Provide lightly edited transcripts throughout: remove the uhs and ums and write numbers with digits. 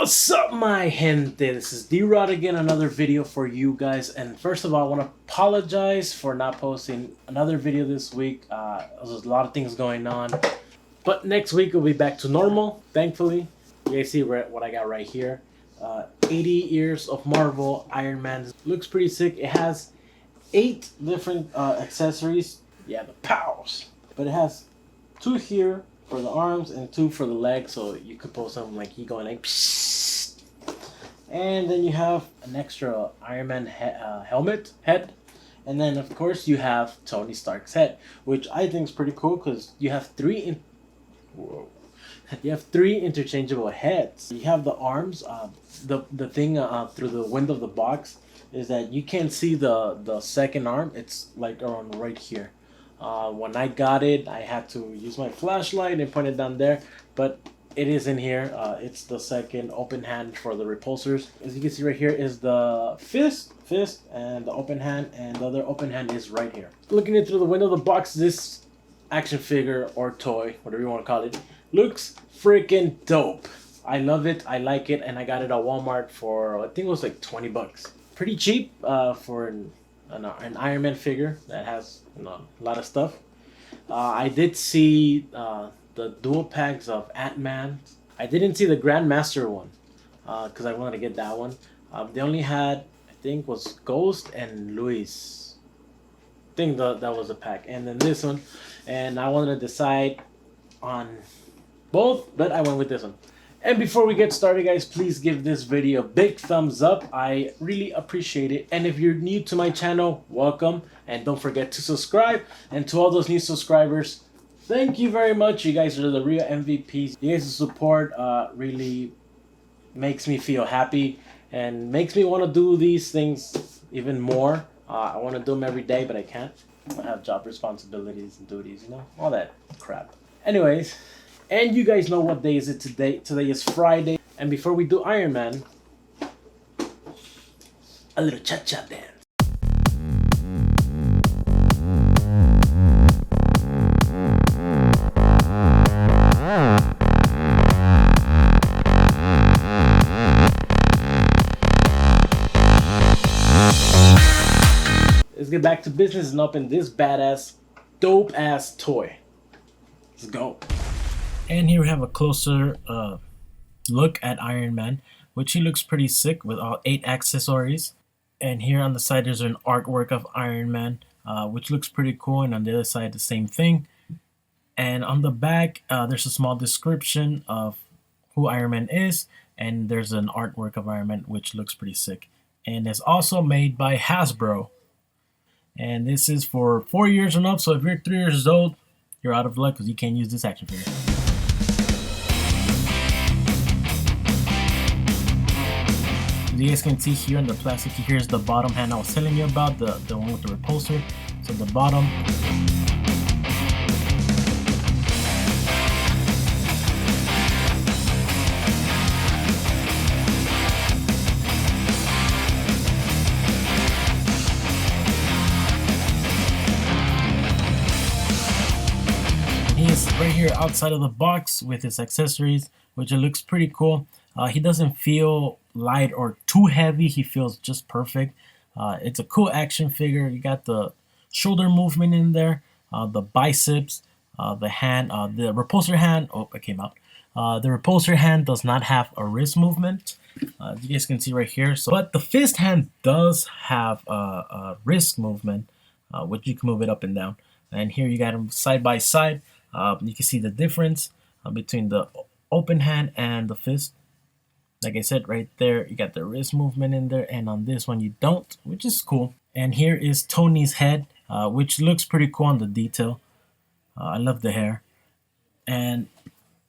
What's up, my gente? This is Deerod again, another video for you guys. And first of all, I want to apologize for not posting another video this week. There's a lot of things going on, but next week we'll be back to normal, thankfully. You guys see what I got right here. 80 years of Marvel Iron Man. Looks pretty sick. It has 8 different accessories. Yeah, the pals. But it has 2 here for the arms and 2 for the legs, so you could post something like he going like psst. And then you have an extra Iron Man helmet head, and then of course you have Tony Stark's head, which I think is pretty cool because you have 3 interchangeable heads. You have the arms. The thing through the window of the box is that you can't see the second arm. It's like around right here. When I got it, I had to use my flashlight and point it down there, but it is in here. It's the second open hand for the repulsors. As you can see right here is the fist, and the open hand, and the other open hand is right here. Looking in through the window of the box, this action figure or toy, whatever you want to call it, looks freaking dope. I love it, I like it, and I got it at Walmart for, I think it was like 20 bucks. Pretty cheap for an Iron Man figure that has a lot of stuff. I did see the dual packs of Ant-Man. I didn't see the Grandmaster one because I wanted to get that one. They only had, I think, was Ghost and Luis. I think that was a pack. And then this one. And I wanted to decide on both, but I went with this one. And before we get started, guys, please give this video a big thumbs up. I really appreciate it. And if you're new to my channel, welcome. And don't forget to subscribe. And to all those new subscribers, thank you very much. You guys are the real MVPs. You guys' support really makes me feel happy and makes me want to do these things even more. I want to do them every day, but I can't. I have job responsibilities and duties, all that crap. Anyways. And you guys know what day is it today. Today is Friday. And before we do Iron Man, a little cha-cha dance. Let's get back to business and open this badass, dope-ass toy. Let's go. And here we have a closer look at Iron Man, which he looks pretty sick with all 8 accessories. And here on the side there's an artwork of Iron Man, which looks pretty cool, and on the other side the same thing. And on the back there's a small description of who Iron Man is, and there's an artwork of Iron Man which looks pretty sick. And it's also made by Hasbro. And this is for 4 years and up, so if you're 3 years old, you're out of luck because you can't use this action figure. As you guys can see here on the plastic, here's the bottom hand I was telling you about, the one with the repulsor. So the bottom. And he is right here outside of the box with his accessories, which it looks pretty cool. He doesn't feel light or too heavy. He feels just perfect. It's a cool action figure. You got the shoulder movement in there, the biceps, the hand, the repulsor hand. Oh, it came out. The repulsor hand does not have a wrist movement. You guys can see right here. So, but the fist hand does have a wrist movement, which you can move it up and down. And here you got them side by side. You can see the difference between the open hand and the fist. Like I said, right there, you got the wrist movement in there, and on this one you don't, which is cool. And here is Tony's head, which looks pretty cool on the detail. I love the hair. And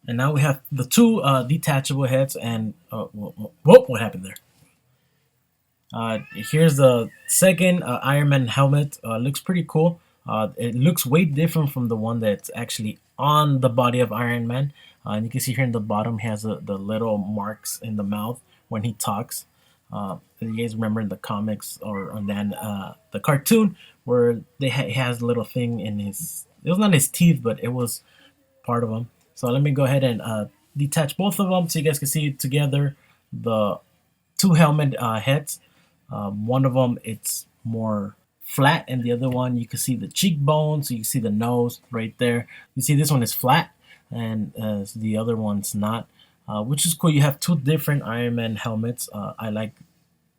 now we have the 2 detachable heads, and whoa, what happened there? Here's the second Iron Man helmet. Looks pretty cool. It looks way different from the one that's actually on the body of Iron Man. And you can see here in the bottom, he has the little marks in the mouth when he talks. You guys remember in the comics or then the cartoon where he has a little thing in his, it was not his teeth, but it was part of him. So let me go ahead and detach both of them so you guys can see it together. the two helmet heads. One of them it's more flat, and the other one you can see the cheekbones, so you can see the nose right there. You see this one is flat, and the other one's not, which is cool. You have two different Iron Man helmets. I like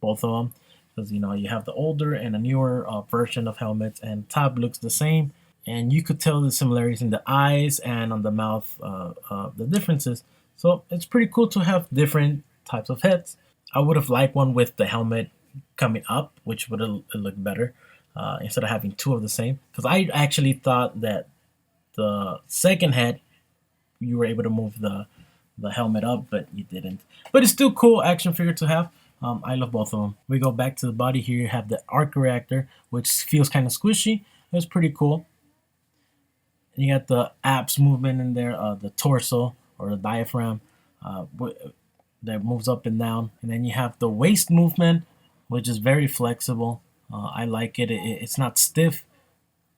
both of them because you know you have the older and a newer version of helmets, and top looks the same, and you could tell the similarities in the eyes and on the mouth, the differences. So it's pretty cool to have different types of heads. I would have liked one with the helmet coming up, which would have looked better instead of having two of the same. Because I actually thought that the second head you were able to move the helmet up, but you didn't. But it's still cool action figure to have. I love both of them. We go back to the body here. You have the arc reactor, which feels kind of squishy. It's pretty cool. And you got the abs movement in there, the torso or the diaphragm that moves up and down. And then you have the waist movement, which is very flexible. I like it. It's not stiff.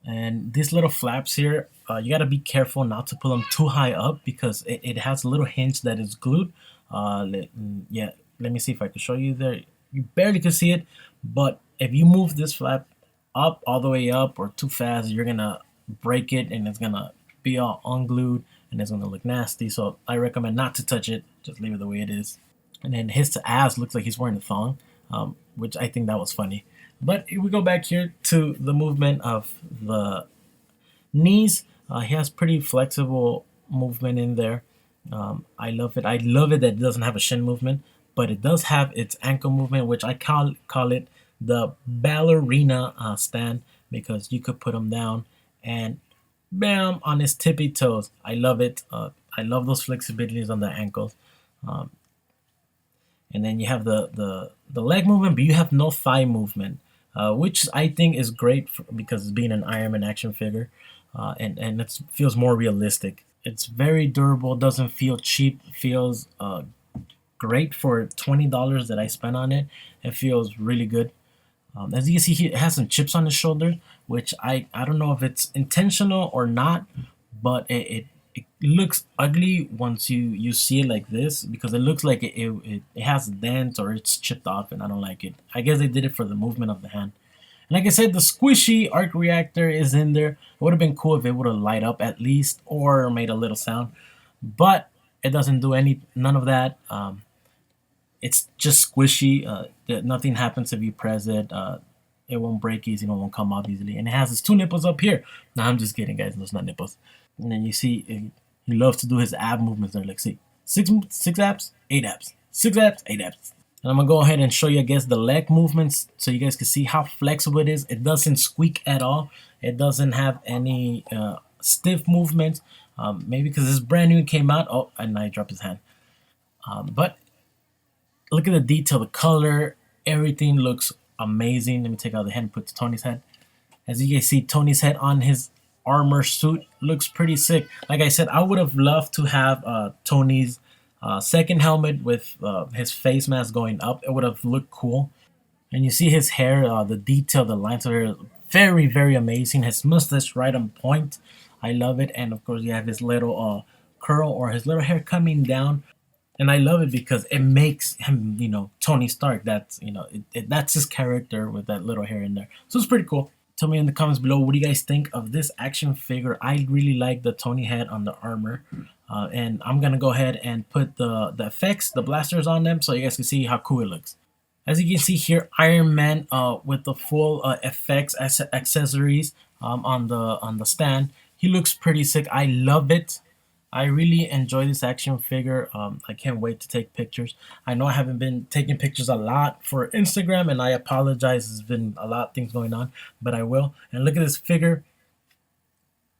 And these little flaps here, you got to be careful not to pull them too high up because it has a little hinge that is glued. Yeah, let me see if I can show you there. You barely can see it, but if you move this flap up all the way up or too fast, you're gonna break it and it's gonna be all unglued and it's gonna look nasty. So I recommend not to touch it. Just leave it the way it is. And then his ass looks like he's wearing a thong, which I think that was funny. But if we go back here to the movement of the knees, he has pretty flexible movement in there. I love it. I love it that it doesn't have a shin movement, but it does have its ankle movement, which I call it the ballerina stand because you could put him down and bam on his tippy toes. I love it. I love those flexibilities on the ankles. Um, and then you have the leg movement, but you have no thigh movement, which I think is great because it's being an Iron Man action figure, and it feels more realistic. It's very durable, doesn't feel cheap, feels great for $20 that I spent on it. It feels really good. As you can see, it has some chips on his shoulder, which I don't know if it's intentional or not, but it looks ugly once you see it like this because it looks like it has a dent or it's chipped off, and I don't like it. I guess they did it for the movement of the hand. And like I said, the squishy arc reactor is in there. It would have been cool if it would have light up at least or made a little sound, but it doesn't do none of that. It's just squishy. Nothing happens if you press it. It won't break easy. It won't come off easily. And it has its two nipples up here. No, I'm just kidding, guys. Those not nipples. And then you see he loves to do his ab movements there. Like, see, six abs, eight abs, six abs, eight abs. And I'm gonna go ahead and show you, I guess, the leg movements so you guys can see how flexible it is. It doesn't squeak at all. It doesn't have any stiff movements. Maybe because it's brand new, it came out. Oh, and I dropped his hand. But look at the detail, the color, everything looks amazing. Let me take out the head and put Tony's head. As you guys see, Tony's head on his armor suit looks pretty sick. Like I said, I would have loved to have Tony's second helmet with his face mask going up. It would have looked cool. And you see his hair, the detail, the lines of hair, very, very amazing. His mustache right on point. I love it. And of course, you have his little curl or his little hair coming down. And I love it because it makes him, Tony Stark. That's, that's his character with that little hair in there. So it's pretty cool. Tell me in the comments below, what do you guys think of this action figure? I really like the Tony head on the armor. And I'm going to go ahead and put the effects, the blasters on them so you guys can see how cool it looks. As you can see here, Iron Man with the full effects accessories on the stand. He looks pretty sick. I love it. I really enjoy this action figure. I can't wait to take pictures. I know I haven't been taking pictures a lot for Instagram, and I apologize. There's been a lot of things going on, but I will. And look at this figure.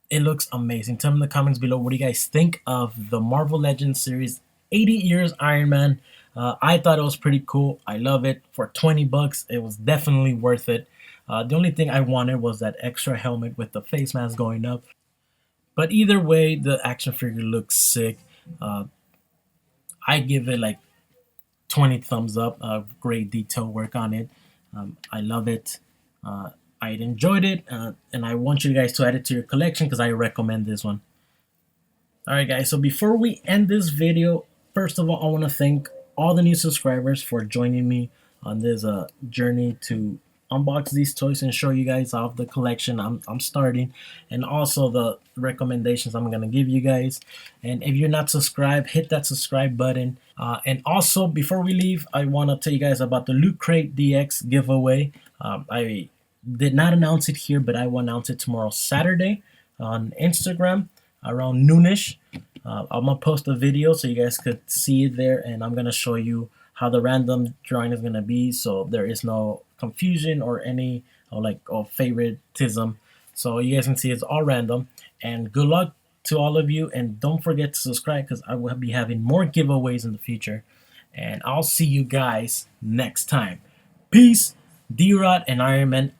It looks amazing. Tell me in the comments below, what do you guys think of the Marvel Legends series 80 Years Iron Man? I thought it was pretty cool. I love it. For 20 bucks, it was definitely worth it. The only thing I wanted was that extra helmet with the face mask going up. But either way, the action figure looks sick. I give it like 20 thumbs up. Great detail work on it. I love it. I enjoyed it. And I want you guys to add it to your collection because I recommend this one. Alright guys, so before we end this video, first of all, I want to thank all the new subscribers for joining me on this journey to unbox these toys and show you guys off the collection I'm starting, and also the recommendations I'm gonna give you guys. And if you're not subscribed, hit that subscribe button. And also, before we leave, I want to tell you guys about the Loot Crate DX giveaway. I did not announce it here, but I will announce it tomorrow, Saturday, on Instagram around noonish. I'm gonna post a video so you guys could see it there, and I'm gonna show you how the random drawing is gonna be, so there is no confusion or any favoritism. So you guys can see it's all random. And good luck to all of you, and don't forget to subscribe because I will be having more giveaways in the future. And I'll see you guys next time. Peace, Deerod and Iron Man